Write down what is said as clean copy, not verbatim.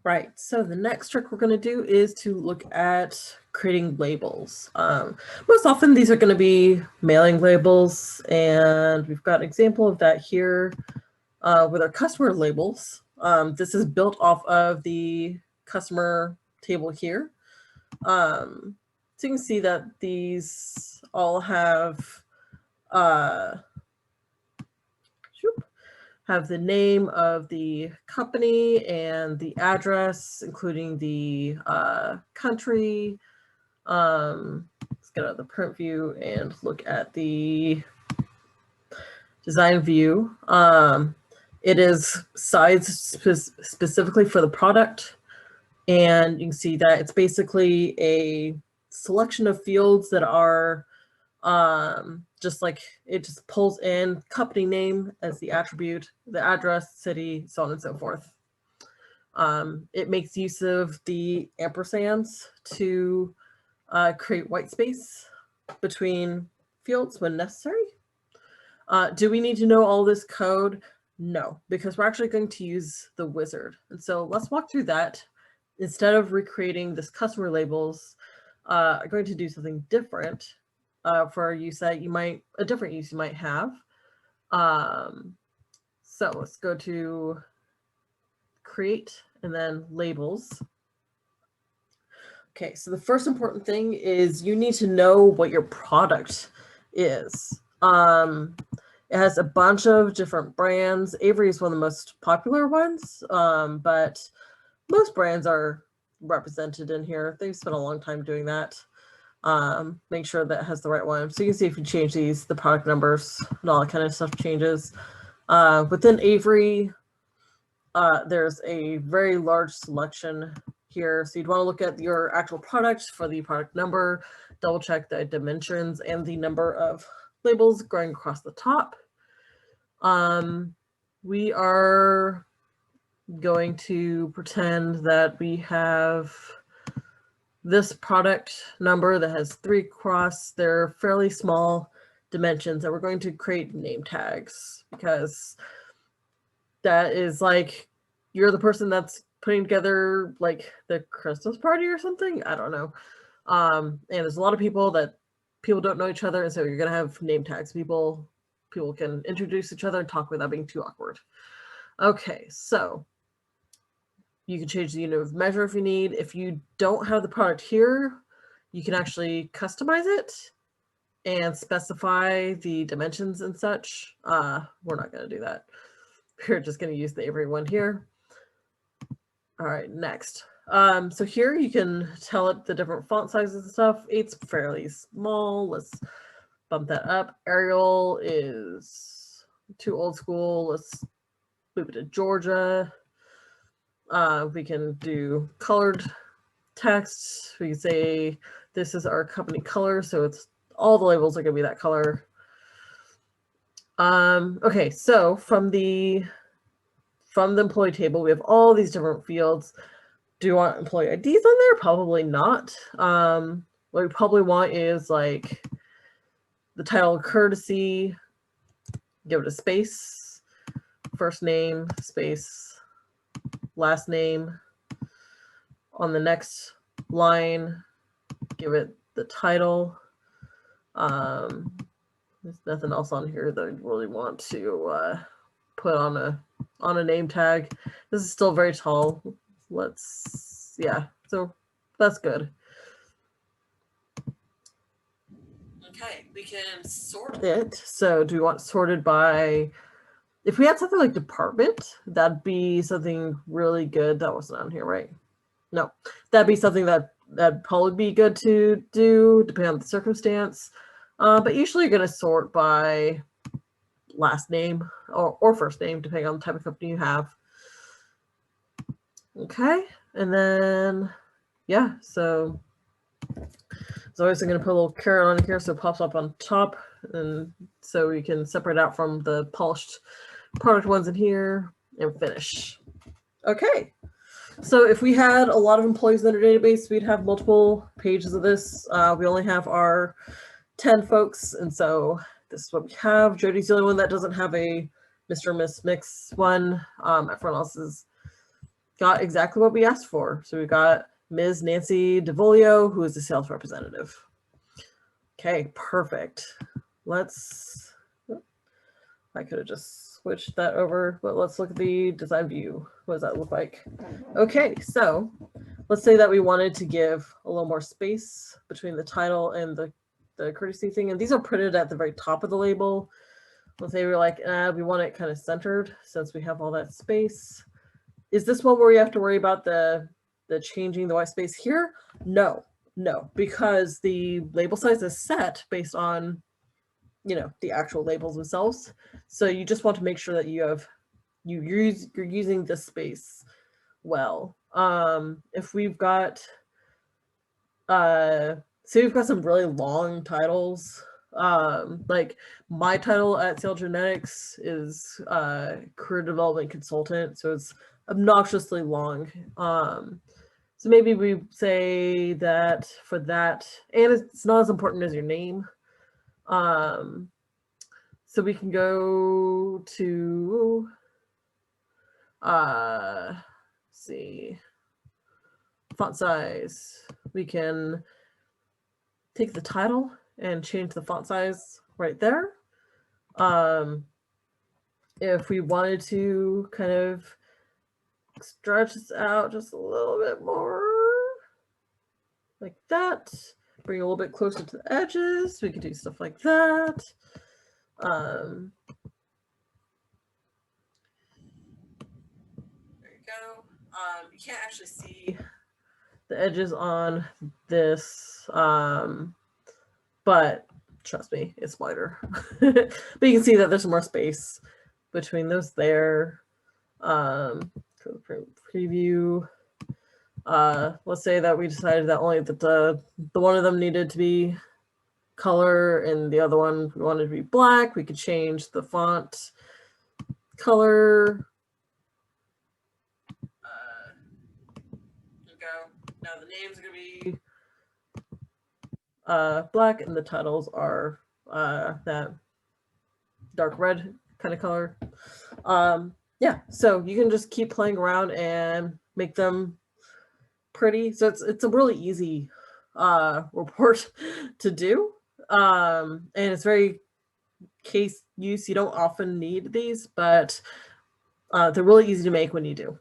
Right, so the next trick we're going to do is to look at creating labels. Most often these are going to be mailing labels, and we've got an example of that here with our customer labels. This is built off of the customer table here. So you can see that these all have have the name of the company and the address, including the country. Let's get out of the print view and look at the design view. It is sized specifically for the product, and you can see that it's basically a selection of fields that are just like it just pulls in company name as the attribute, the address, city, so on and so forth. It makes use of the ampersands to create white space between fields when necessary. Do we need to know all this code? No, because we're actually going to use the wizard. And so let's walk through that. Instead of recreating this customer labels, I'm going to do something different for a use that a different use you might have. So let's go to create and then labels. Okay, so the first important thing is you need to know what your product is. It has a bunch of different brands. Avery is one of the most popular ones, but most brands are represented in here. They've spent a long time doing that. Make sure that it has the right one. So you can see if you change these, the product numbers and all that kind of stuff changes. Within Avery, there's a very large selection here. So you'd want to look at your actual product for the product number, double check the dimensions and the number of labels going across the top. We are going to pretend that we have this product number that has 3 across. They're fairly small dimensions that we're going to create name tags, because that is like you're the person that's putting together like the Christmas party or something. I don't know. And there's a lot of people don't know each other, and so you're gonna have name tags. People can introduce each other and talk without being too awkward. Okay, so you can change the unit of measure if you need. If you don't have the product here, you can actually customize it and specify the dimensions and such. We're not going to do that. We're just going to use the Avery one here. All right, next. So here you can tell it the different font sizes and stuff. 8's fairly small. Let's bump that up. Arial is too old school. Let's move it to Georgia. We can do colored text. We can say this is our company color, so it's all the labels are going to be that color. Okay, so from the employee table, we have all these different fields. Do you want employee IDs on there? Probably not. What we probably want is like the title, courtesy, give it a space, first name, space, last name. On the next line, give it the title. There's nothing else on here that I really want to put on a name tag. This is still very tall. Yeah, so that's good. Okay, we can sort it. So do we want sorted by, if we had something like department, that'd be something really good. That wasn't on here, right? No, that'd be something that'd probably be good to do depending on the circumstance. But usually you're going to sort by last name or first name, depending on the type of company you have. Okay, and then, yeah, so as always, I'm going to put a little caret on here so it pops up on top, and so we can separate out from the polished product ones in here and finish. Okay. So if we had a lot of employees in our database, we'd have multiple pages of this. We only have our 10 folks, and so this is what we have. Jody's the only one that doesn't have a Mr. and Miss Mix one. Everyone else has got exactly what we asked for. So we got Ms. Nancy DeVolio, who is the sales representative. Okay, perfect. Let's, I could have just switched that over, but let's look at the design view. What does that look like? Okay, so let's say that we wanted to give a little more space between the title and the courtesy thing. And these are printed at the very top of the label. Let's say we're like, we want it kind of centered since we have all that space. Is this one where we have to worry about the changing the white space here? No, because the label size is set based on, you know, the actual labels themselves. So you just want to make sure that you're using this space well. If we've got say we've got some really long titles, like my title at Sale Genetics is career development consultant, so it's obnoxiously long. So maybe we say that for that, and it's not as important as your name. So we can go to see, font size. We can take the title and change the font size right there. If we wanted to kind of stretch this out just a little bit more, like that, bring it a little bit closer to the edges, we could do stuff like that. There you go. You can't actually see the edges on this, but trust me, it's wider. But you can see that there's more space between those there. For the preview, let's say that we decided that only the one of them needed to be color and the other one we wanted to be black. We could change the font color. There we go. Now the names are going to be black and the titles are that dark red kind of color. Yeah, so you can just keep playing around and make them pretty. So it's a really easy report to do. And it's very case use. You don't often need these, but they're really easy to make when you do.